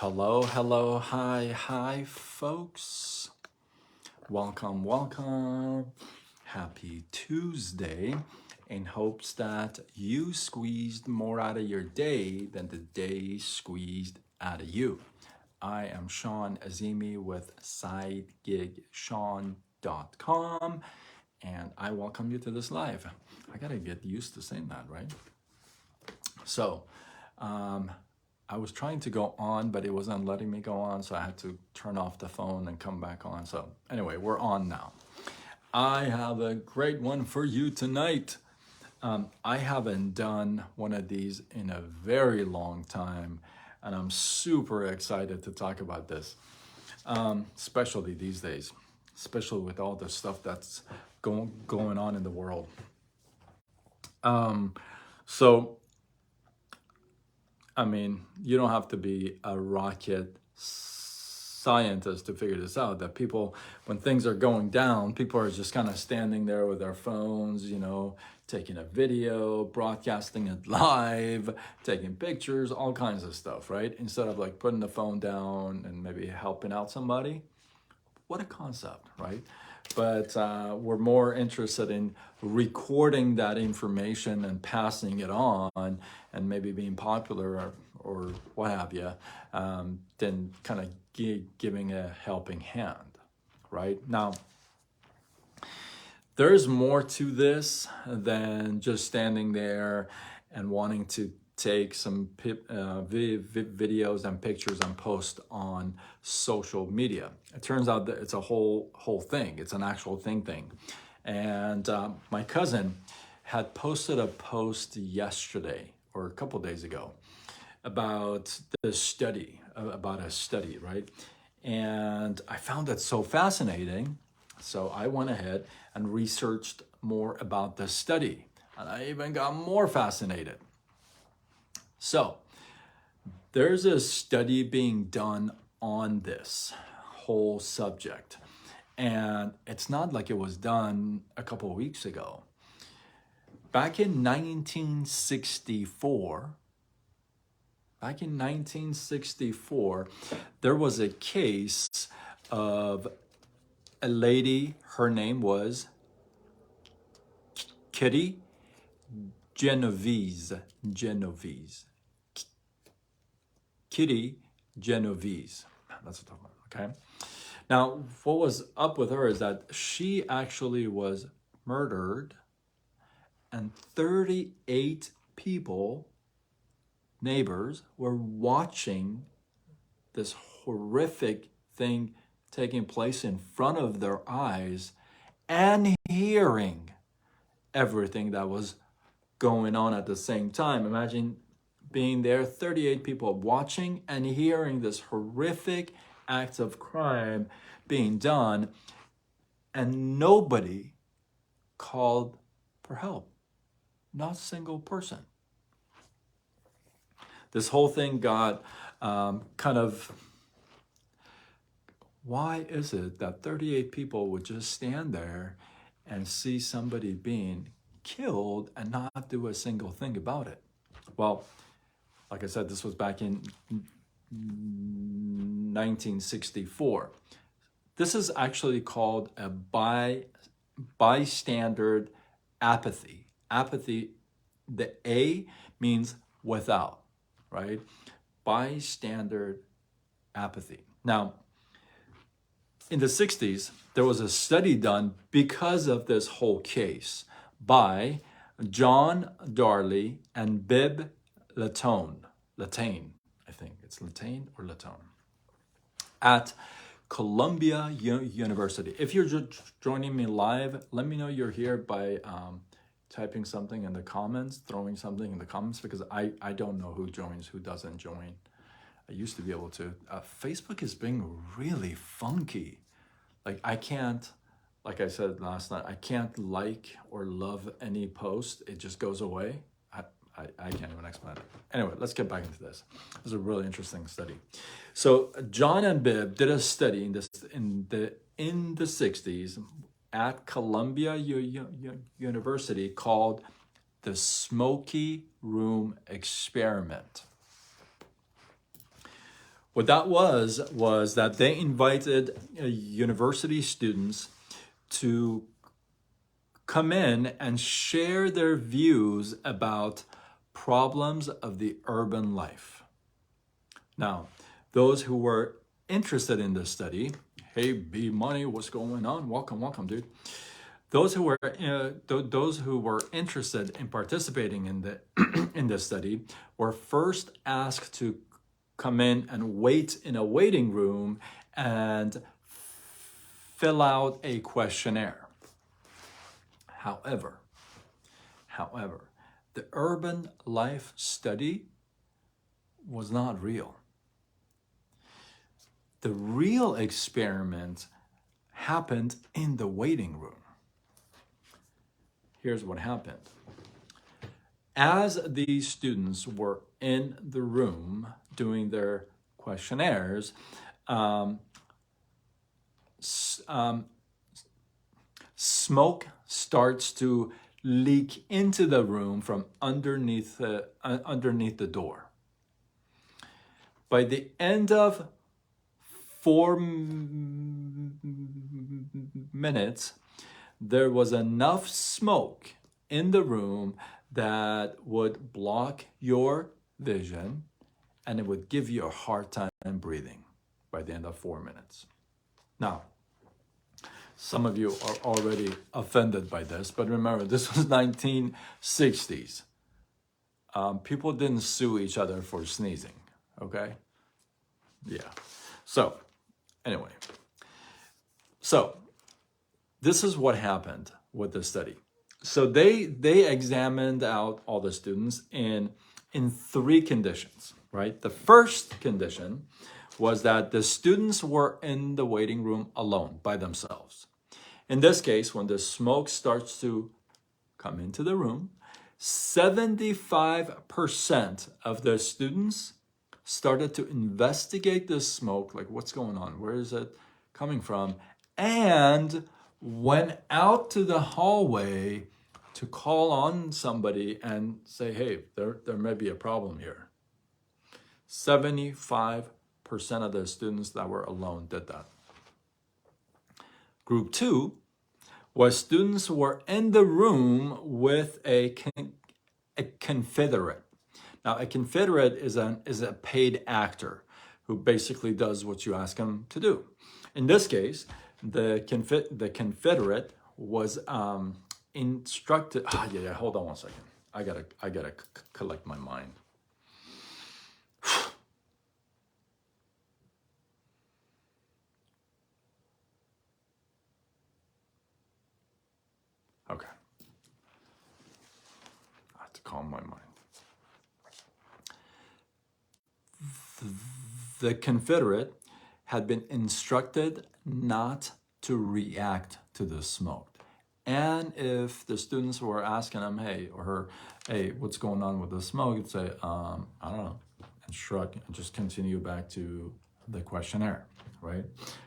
Hello, hello, hi, folks. Welcome. Happy Tuesday. In hopes that you squeezed more out of your day than the day squeezed out of you. I am Sean Azimi with SideGigSean.com, and I welcome you to this live. I gotta get used to saying that, right? So, I was trying to go on, but it wasn't letting me go on, so I had to turn off the phone and come back on. So anyway, we're on now. I have a great one for you tonight. I haven't done one of these in a very long time, and I'm super excited to talk about this, especially these days, especially with all the stuff that's going on in the world. So I mean, you don't have to be a rocket scientist to figure this out, that people, when things are going down, people are just kind of standing there with their phones, taking a video, broadcasting it live, taking pictures, all kinds of stuff, right? Instead of like putting the phone down and maybe helping out somebody. What a concept, right? But we're more interested in recording that information and passing it on and maybe being popular or what have you, than kind of giving a helping hand, right? Now, there's more to this than just standing there and wanting to take some videos and pictures and post on social media. It turns out that it's a whole thing. It's an actual thing. And my cousin had posted a post yesterday or a couple days ago about a study, right? And I found it so fascinating. So I went ahead and researched more about the study. And I even got more fascinated. So there's a study being done on this whole subject. And it's not like it was done a couple of weeks ago. Back in 1964, there was a case of a lady. Her name was Kitty Genovese. Kitty Genovese. That's what I'm talking about, okay? Now, what was up with her is that she actually was murdered, and 38 people, neighbors, were watching this horrific thing taking place in front of their eyes and hearing everything that was going on at the same time. Imagine being there, 38 people watching and hearing this horrific act of crime being done, and nobody called for help. Not a single person. This whole thing got kind of, why is it that 38 people would just stand there and see somebody being killed and not do a single thing about it? Well, like I said, this was back in 1964. This is actually called a bystander apathy. Apathy, the A means without, right? Bystander apathy. Now, in the 60s, there was a study done because of this whole case by John Darley and Bibb Latané, I think it's Latané or Latané, at Columbia University. If you're joining me live, let me know you're here by typing something in the comments, throwing something in the comments, because I don't know who joins, who doesn't join. I used to be able to. Facebook is being really funky. Like I can't, like I said last night, I can't like or love any post. It just goes away. I can't even explain it. Anyway, let's get back into this. This is a really interesting study. So John and Bibb did a study in the 60s at Columbia University called the Smoky Room Experiment. What that was that they invited university students to come in and share their views about problems of the urban life. Now, those who were interested in this study, hey, B Money, what's going on? Welcome, dude. Those who were interested in participating in the in this study were first asked to come in and wait in a waiting room and fill out a questionnaire. However, the urban life study was not real. The real experiment happened in the waiting room. Here's what happened. As these students were in the room doing their questionnaires, smoke starts to leak into the room from underneath the door. By the end of 4 minutes, there was enough smoke in the room that would block your vision and it would give you a hard time breathing by the end of 4 minutes. Now, some of you are already offended by this, but remember, this was 1960s. People didn't sue each other for sneezing, okay? Yeah. So, anyway. So, this is what happened with the study. So they examined out all the students in 3 conditions, right? The first condition was that the students were in the waiting room alone by themselves. In this case, when the smoke starts to come into the room, 75% of the students started to investigate the smoke, like what's going on, where is it coming from, and went out to the hallway to call on somebody and say, hey, there may be a problem here. 75% of the students that were alone did that. Group 2 was students who were in the room with a confederate. Now, a confederate is a paid actor who basically does what you ask him to do. In this case, the confederate was instructed. Hold on one second. I gotta collect my mind. Okay. I have to calm my mind. The confederate had been instructed not to react to the smoke. And if the students were asking him, hey, or her, hey, what's going on with the smoke? He'd say, I don't know, and shrug and just continue back to the questionnaire, right?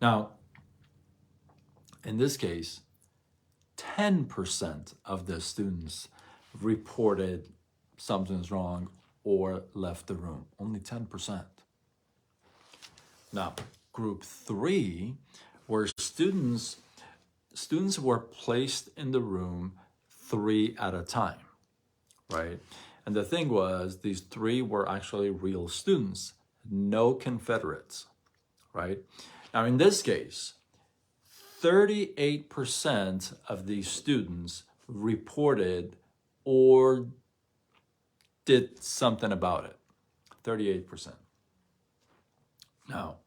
Now, in this case, 10% of the students reported something's wrong or left the room. Only 10%. Now, group 3, where students were placed in the room 3 at a time, right? And the thing was, these 3 were actually real students, no confederates, right? Now, in this case, 38% of these students reported or did something about it. 38%. Now,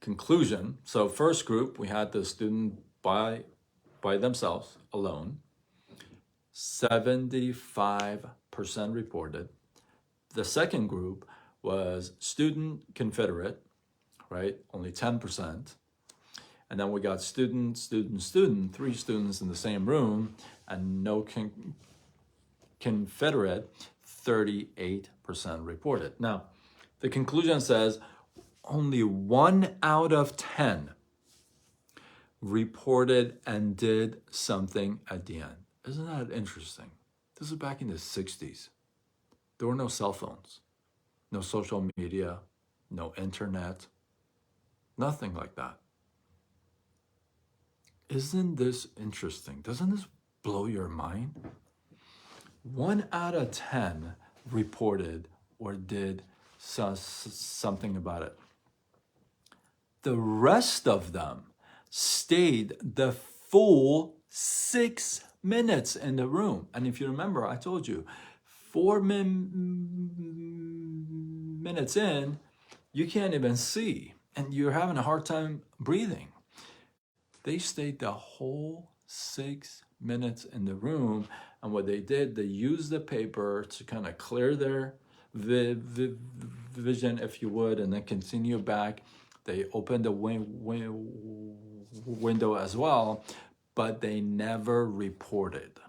conclusion. So first group, we had the student by themselves, alone. 75% reported. The second group was student confederate, right? Only 10%. And then we got student, 3 students in the same room, and no confederate, 38% reported. Now, the conclusion says only 1 out of 10 reported and did something at the end. Isn't that interesting? This is back in the 60s. There were no cell phones, no social media, no internet, nothing like that. Isn't this interesting? Doesn't this blow your mind? 1 out of 10 reported or did something about it. The rest of them stayed the full 6 minutes in the room. And if you remember, I told you, 4 minutes in, you can't even see, and you're having a hard time breathing. They stayed the whole 6 minutes in the room, and what they did, they used the paper to kind of clear their vision, if you would, and then continue back. They opened the window as well, but they never reported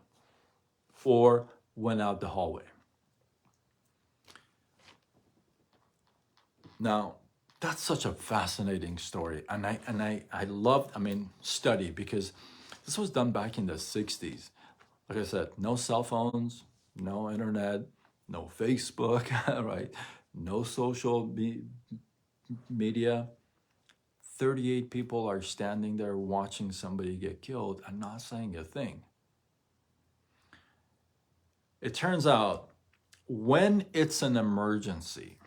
or went out the hallway. Now, that's such a fascinating story, and I loved, study, because this was done back in the 60s. Like I said, no cell phones, no internet, no Facebook, right? No social media. 38 people are standing there watching somebody get killed and not saying a thing. It turns out, when it's an emergency,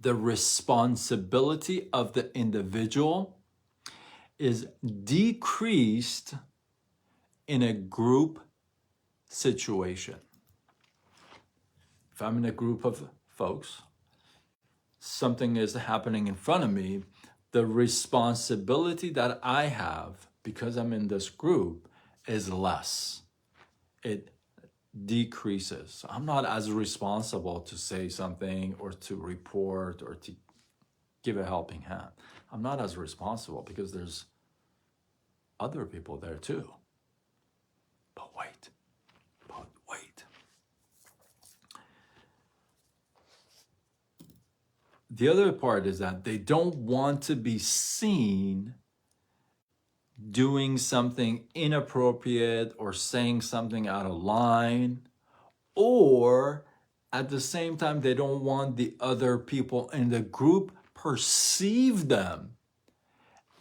the responsibility of the individual is decreased in a group situation. If I'm in a group of folks, something is happening in front of me, the responsibility that I have, because I'm in this group, is less. It decreases. I'm not as responsible to say something or to report or to give a helping hand. I'm not as responsible because there's other people there too. But wait. The other part is that they don't want to be seen doing something inappropriate or saying something out of line, or at the same time, they don't want the other people in the group perceive them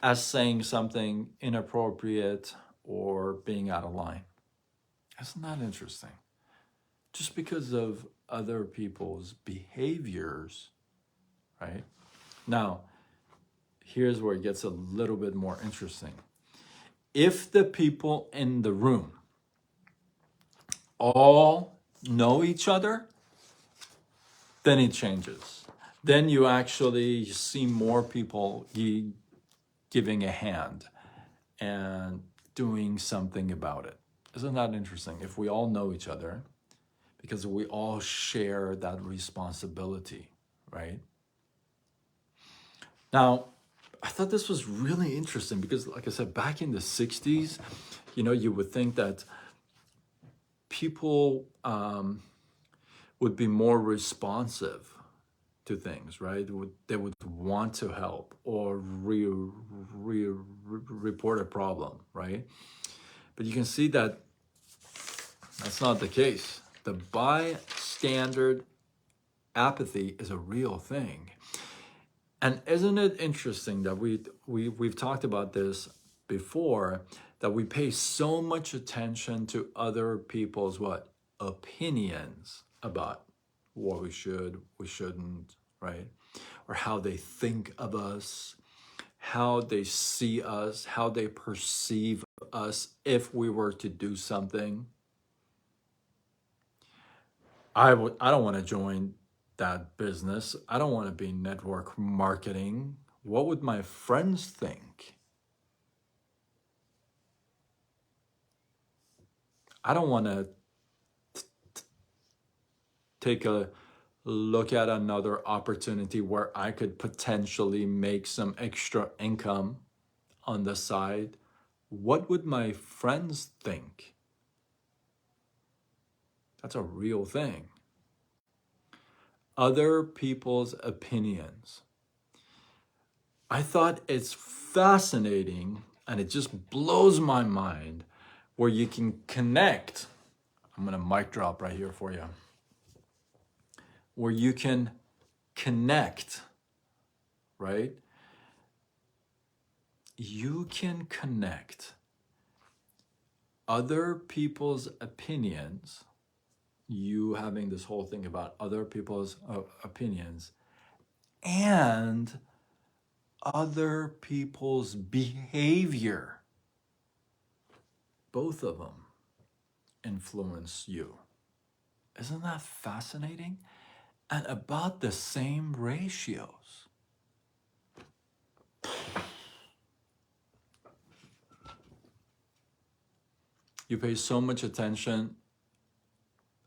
as saying something inappropriate or being out of line. Isn't that interesting? Just because of other people's behaviors, right? Now, here's where it gets a little bit more interesting. If the people in the room all know each other, then it changes. Then you actually see more people giving a hand and doing something about it. Isn't that interesting? If we all know each other, because we all share that responsibility, right? Now, I thought this was really interesting because, like I said, back in the 60s, you would think that people would be more responsive to things, right? They would want to help or report a problem, right? But you can see that that's not the case. The bystander apathy is a real thing. And isn't it interesting that we've talked about this before, that we pay so much attention to other people's opinions about what we shouldn't, right? Or how they think of us, how they see us, how they perceive us if we were to do something. I don't want to join that business. I don't want to be network marketing. What would my friends think? I don't want to take a look at another opportunity where I could potentially make some extra income on the side. What would my friends think? That's a real thing. Other people's opinions. I thought it's fascinating, and it just blows my mind, where you can connect. I'm going to mic drop right here for you. Where you can connect right? You can connect other people's opinions, you having this whole thing about other people's opinions, and other people's behavior. Both of them influence you. Isn't that fascinating? And about the same ratios. You pay so much attention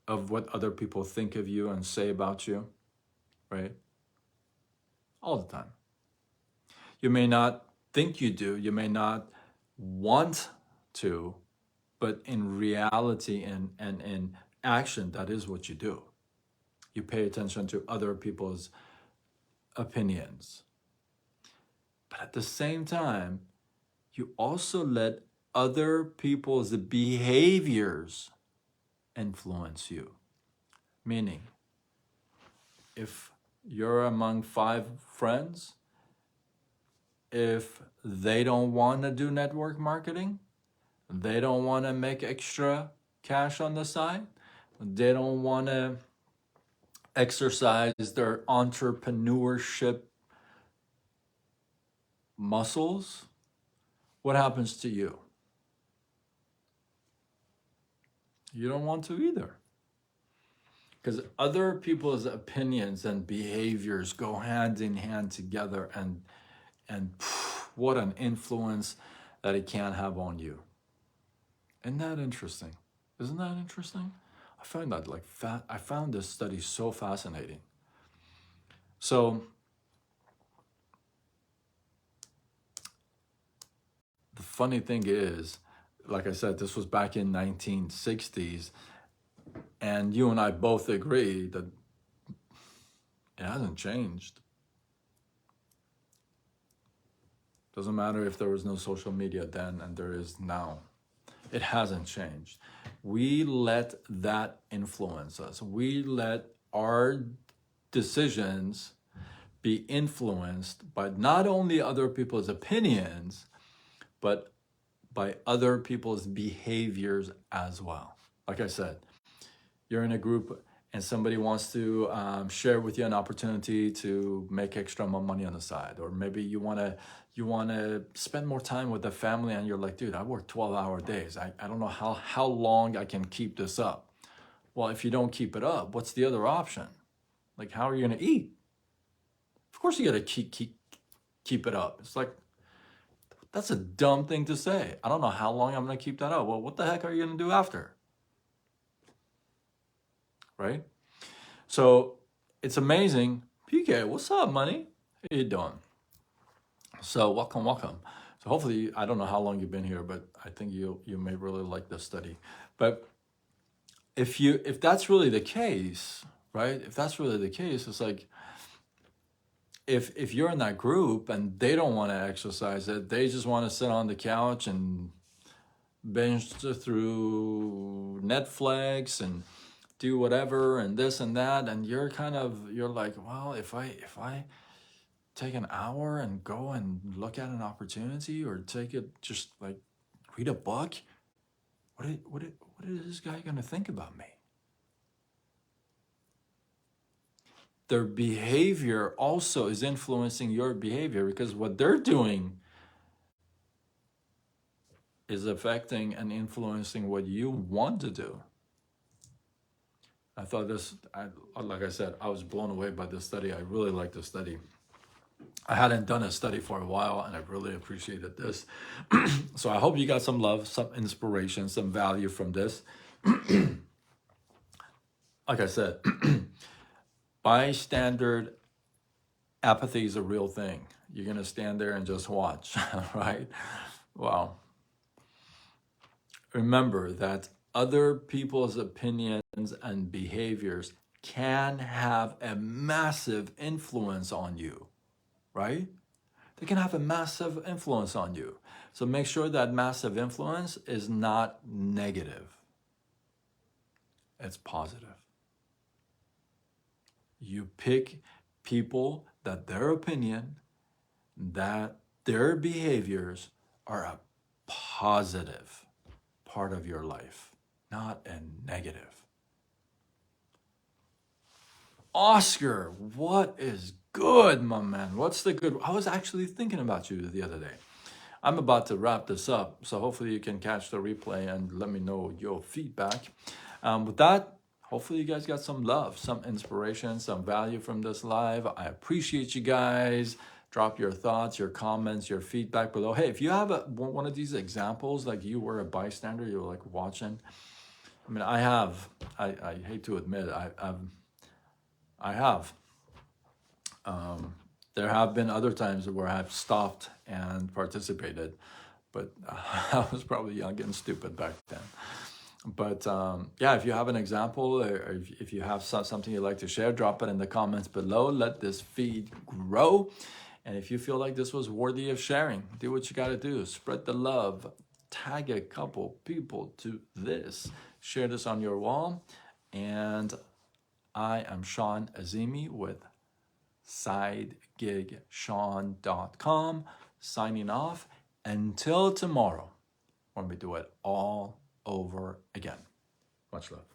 of what other people think of you and say about you, right? All the time. You may not think you do, you may not want to, but in reality and in action, that is what you do. You pay attention to other people's opinions. But at the same time, you also let other people's behaviors influence you. Meaning, if you're among 5 friends, if they don't want to do network marketing, they don't want to make extra cash on the side, they don't want to exercise their entrepreneurship muscles, what happens to you? You don't want to either. Because other people's opinions and behaviors go hand in hand together, and what an influence that it can have on you. Isn't that interesting? Isn't that interesting? I find that I found this study so fascinating. So the funny thing is, like I said, this was back in 1960s, and you and I both agree that it hasn't changed. Doesn't matter if there was no social media then and there is now. It hasn't changed. We let that influence us. We let our decisions be influenced by not only other people's opinions, but by other people's behaviors as well. Like I said, you're in a group and somebody wants to share with you an opportunity to make extra money on the side, or maybe you want to spend more time with the family, and you're like, dude, I work 12-hour days. I don't know how long I can keep this up. Well, if you don't keep it up, what's the other option? Like, how are you going to eat? Of course you got to keep it up. It's like, that's a dumb thing to say. I don't know how long I'm going to keep that up. Well, what the heck are you going to do after? Right? So it's amazing. PK, what's up, money? How you doing? So welcome. So hopefully, I don't know how long you've been here, but I think you may really like this study. But if that's really the case, right? If that's really the case, it's like, if you're in that group and they don't want to exercise it, they just want to sit on the couch and binge through Netflix and do whatever and this and that, and you're like, well, if I take an hour and go and look at an opportunity, or take it, just like read a book, what is this guy gonna think about me? Their behavior also is influencing your behavior, because what they're doing is affecting and influencing what you want to do. I thought like I said, I was blown away by this study. I really like this study. I hadn't done a study for a while, and I really appreciated this. So I hope you got some love, some inspiration, some value from this. Like I said, bystander apathy is a real thing. You're going to stand there and just watch, right? Well, remember that other people's opinions and behaviors can have a massive influence on you, right? They can have a massive influence on you. So make sure that massive influence is not negative. It's positive. You pick people that their opinion that their behaviors are a positive part of your life, not a negative. Oscar, what is good, my man? What's the good? I was actually thinking about you the other day. I'm about to wrap this up, so hopefully you can catch the replay and let me know your feedback. With that, hopefully you guys got some love, some inspiration, some value from this live. I appreciate you guys. Drop your thoughts, your comments, your feedback below. Hey, if you have one of these examples, like you were a bystander, you were like watching. I mean, I hate to admit, I have. There have been other times where I've stopped and participated, but I was probably young and stupid back then. But yeah, if you have an example or if you have something you'd like to share, drop it in the comments below. Let this feed grow. And if you feel like this was worthy of sharing, do what you got to do. Spread the love. Tag a couple people to this. Share this on your wall. And I am Sean Azimi with SideGigSean.com, signing off until tomorrow when we do it all over again. Much love.